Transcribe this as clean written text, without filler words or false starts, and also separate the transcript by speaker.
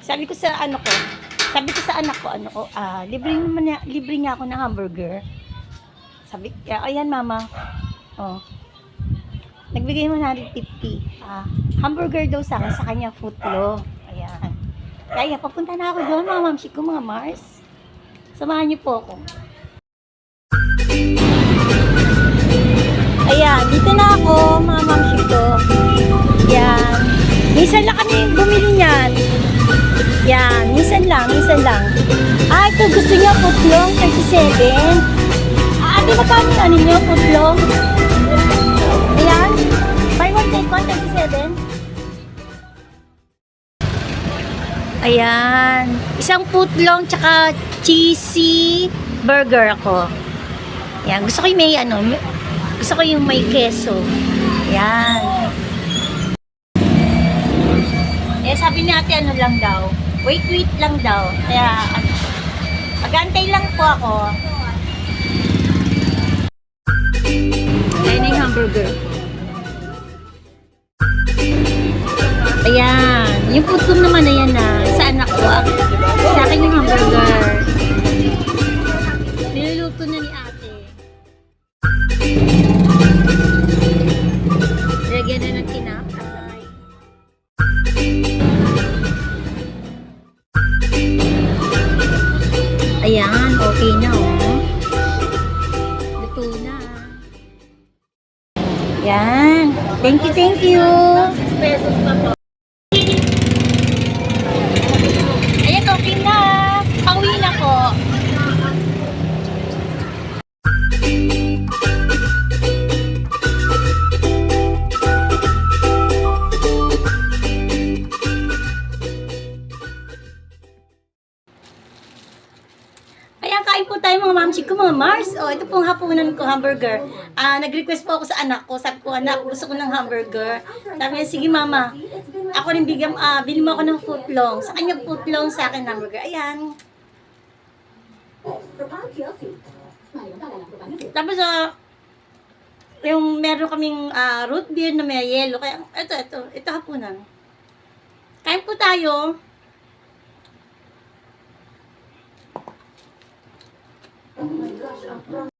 Speaker 1: Sabi ko sa ano ko, sabi ko sa anak ko, libre niya ako ng hamburger. Sabi, ayan mama, oh, nagbigay mo na 150. Hamburger daw sa akin, sa kanya footlong. Ayan. Kaya, papunta na ako doon, mga mamsi ko, mga Mars. Samahan niyo po ako. Ayan, dito na ako, mga mamsi ko. Ayan. Minsan lang kami bumili niyan. Yan, minsan lang. Ito gusto niya footlong, 37. Ate, magkano yung ano niyo, footlong? Ayan, buy one take one, 37. Ayan, isang footlong tsaka cheesy burger ako. Ayan, gusto ko yung may gusto ko yung may keso. Ayan. Sabi ni ate ano lang daw, wait lang daw. Kaya magantay lang po ako. Ayan yung hamburger. Ayan, yung putlong naman ayan na sa anak ko. Sa akin yung hamburger. Niluluto na ni ate. Lagyan na ng tinapay. Ayan, okay na oh. Luto na. Ayan. Thank you. 6 pesos na po. Ayan, okay na. Pauwi na ko. Ayan, kain po tayo mga mamsi ko, mga Mars. Oh, ito pong hapunan ko, hamburger. Nag-request po ako sa anak ko. Sabi ko, anak, gusto ko ng hamburger. Sabi niya, sige mama. Ako rin bigyan, bili mo ako ng footlong. Sa kanya footlong, sa akin hamburger. Ayan. Tapos, yung meron kaming root beer na may yellow. Kaya, ito hapunan. Kain po tayo. Oh my gosh,